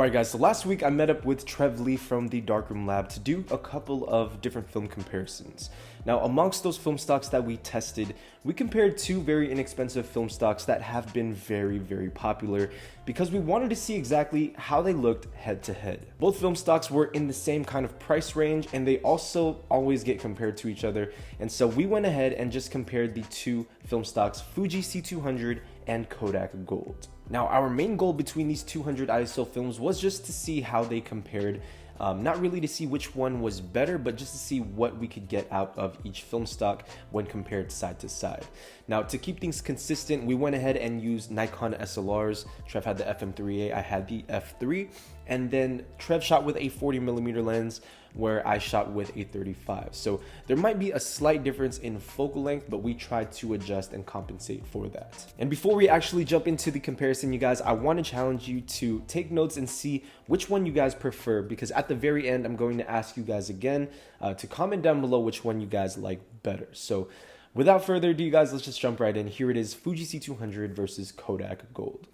Alright guys, so last week I met up with Trev Lee from the Darkroom Lab to do a couple of different film comparisons. Now amongst those film stocks that we tested, we compared two very inexpensive film stocks that have been very popular because we wanted to see exactly how they looked head to head. Both film stocks were in the same kind of price range and they also always get compared to each other, and so we went ahead and just compared the two film stocks, Fuji C200 and Kodak Gold. Now, our main goal between these 200 ISO films was just to see how they compared, not really to see which one was better, but just to see what we could get out of each film stock when compared side to side. Now, to keep things consistent, we went ahead and used Nikon SLRs. Trev had the FM3A, I had the F3, and then Trev shot with a 40mm lens, where I shot with a 35. So there might be a slight difference in focal length, but we tried to adjust and compensate for that. And before we actually jump into the comparison, you guys, I want to challenge you to take notes and see which one you guys prefer, because at the very end, I'm going to ask you guys again to comment down below which one you guys like better. So without further ado, you guys, let's just jump right in. Here it is, Fuji C200 versus Kodak Gold.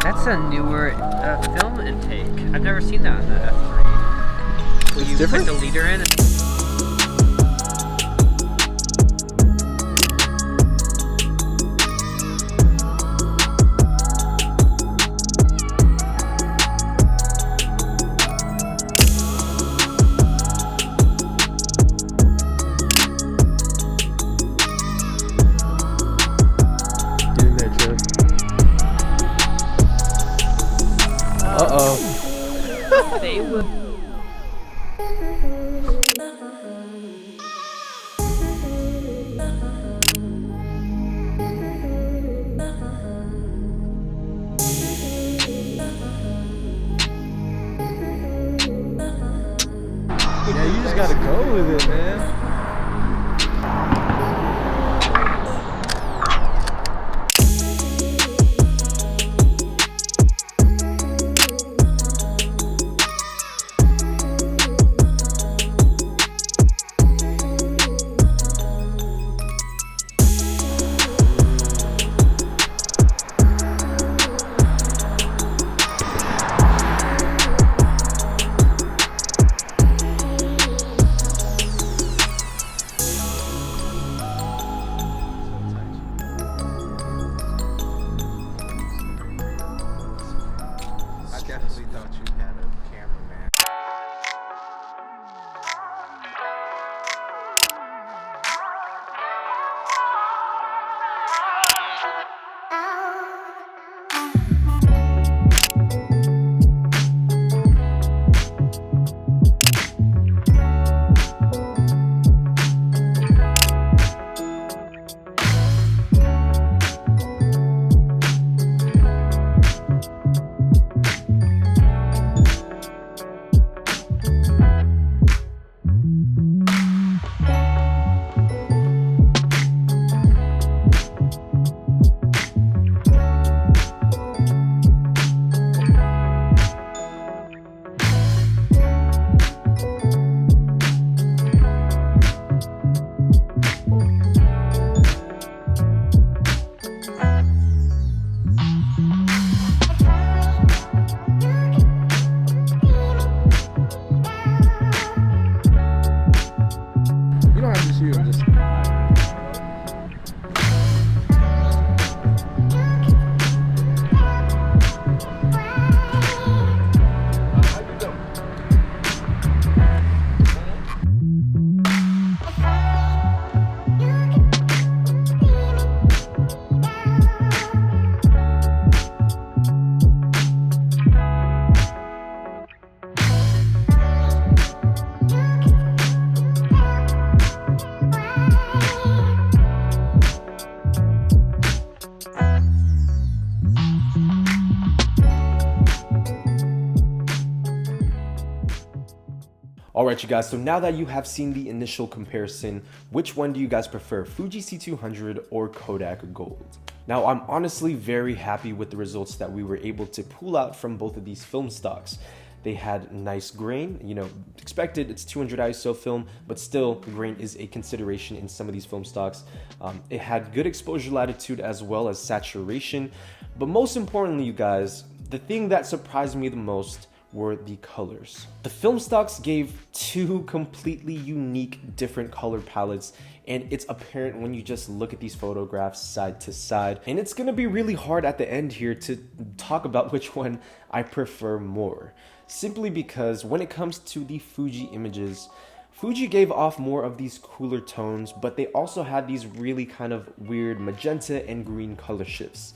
That's a newer film intake. I've never seen that on the F3. Will you different? put the leader in? They would. Yeah, you just gotta go with it, man. Alright you guys, so now that you have seen the initial comparison, which one do you guys prefer, Fuji C200 or Kodak Gold? Now I'm honestly very happy with the results that we were able to pull out from both of these film stocks. They had nice grain, expected it's 200 ISO film, but still grain is a consideration in some of these film stocks. It had good exposure latitude as well as saturation, but most importantly you guys, the thing that surprised me the most were the colors. The film stocks gave two completely unique different color palettes, and it's apparent when you just look at these photographs side to side. And it's gonna be really hard at the end here to talk about which one I prefer more, simply because when it comes to the Fuji images, Fuji gave off more of these cooler tones, but they also had these really kind of weird magenta and green color shifts.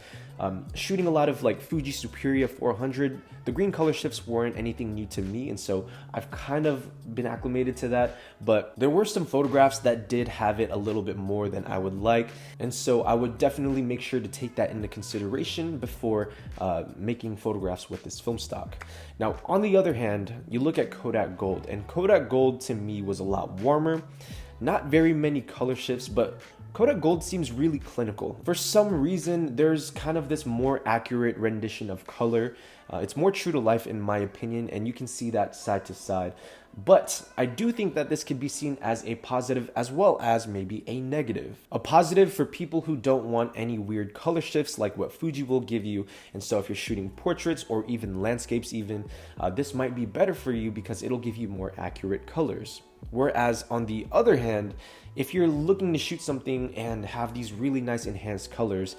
Shooting a lot of like Fuji Superia 400, the green color shifts weren't anything new to me, and so I've kind of been acclimated to that, but there were some photographs that did have it a little bit more than I would like, and so I would definitely make sure to take that into consideration before making photographs with this film stock. Now, on the other hand, you look at Kodak Gold, and Kodak Gold to me was a lot warmer. Not very many color shifts, but Kodak Gold seems really clinical. For some reason, there's kind of this more accurate rendition of color. It's more true to life in my opinion, and you can see that side to side. But I do think that this could be seen as a positive as well as maybe a negative. A positive for people who don't want any weird color shifts like what Fuji will give you. And so if you're shooting portraits or even landscapes even, this might be better for you because it'll give you more accurate colors. Whereas on the other hand, if you're looking to shoot something and have these really nice enhanced colors,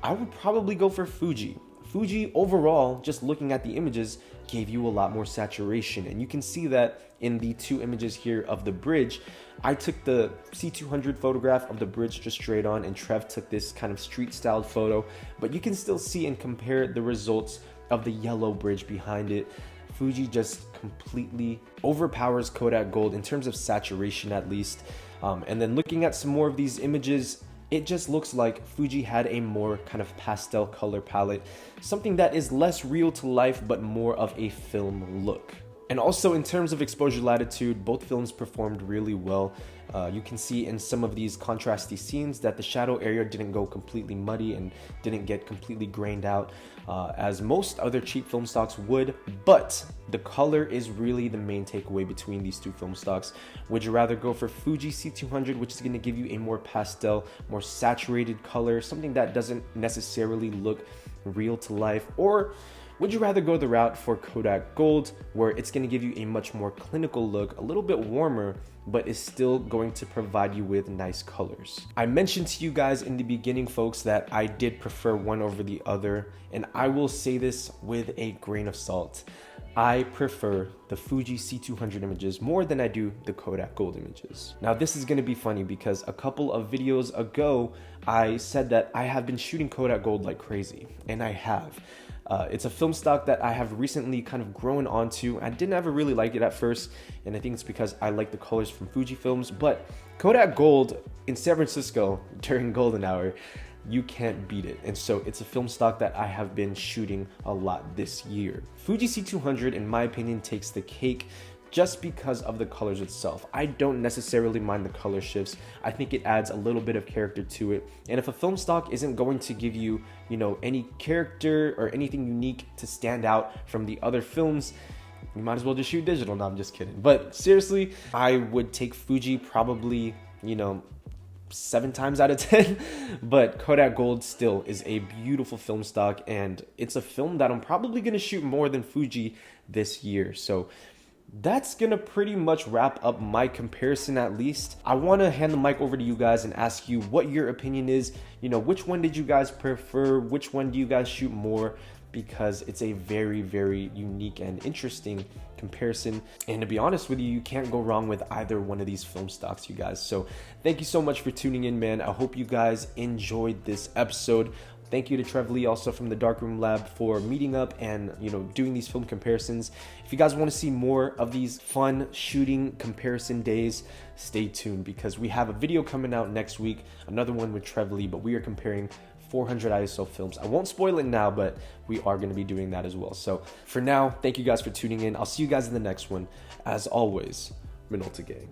I would probably go for Fuji. Fuji overall, just looking at the images, gave you a lot more saturation, and you can see that in the two images here of the bridge. I took the C200 photograph of the bridge just straight on, and Trev took this kind of street styled photo, but you can still see and compare the results of the yellow bridge behind it. Fuji just completely overpowers Kodak Gold in terms of saturation at least. And then looking at some more of these images, it just looks like Fuji had a more kind of pastel color palette, something that is less real to life but more of a film look. And also in terms of exposure latitude, both films performed really well. You can see in some of these contrasty scenes that the shadow area didn't go completely muddy and didn't get completely grained out as most other cheap film stocks would, but the color is really the main takeaway between these two film stocks. Would you rather go for Fuji C200, which is going to give you a more pastel, more saturated color, something that doesn't necessarily look real to life, or would you rather go the route for Kodak Gold, where it's going to give you a much more clinical look, a little bit warmer, but is still going to provide you with nice colors? I mentioned to you guys in the beginning, folks, that I did prefer one over the other, and I will say this with a grain of salt. I prefer the Fuji C200 images more than I do the Kodak Gold images. Now this is going to be funny because a couple of videos ago, I said that I have been shooting Kodak Gold like crazy, and I have. It's a film stock that I have recently kind of grown onto. I didn't ever really like it at first, and I think it's because I like the colors from Fuji films, but Kodak Gold in San Francisco during golden hour, you can't beat it. And so it's a film stock that I have been shooting a lot this year. Fuji C200, in my opinion, takes the cake just because of the colors itself. I don't necessarily mind the color shifts. I think it adds a little bit of character to it. And if a film stock isn't going to give you, any character or anything unique to stand out from the other films, you might as well just shoot digital. No, I'm just kidding. But seriously, I would take Fuji probably, 7 times out of 10, but Kodak Gold still is a beautiful film stock, and it's a film that I'm probably going to shoot more than Fuji this year. So that's gonna pretty much wrap up my comparison. At least I want to hand the mic over to you guys and ask you what your opinion is. Which one did you guys prefer? Which one do you guys shoot more? Because it's a very, very unique and interesting comparison, and to be honest with you, you can't go wrong with either one of these film stocks, you guys. So thank you so much for tuning in, man. I hope you guys enjoyed this episode. Thank you to Trev Lee, also from the Darkroom Lab, for meeting up and doing these film comparisons. If you guys want to see more of these fun shooting comparison days, stay tuned, because we have a video coming out next week, another one with Trev Lee, but we are comparing 400 ISO films. I won't spoil it now, but we are going to be doing that as well. So for now, thank you guys for tuning in. I'll see you guys in the next one. As always, Minolta gang.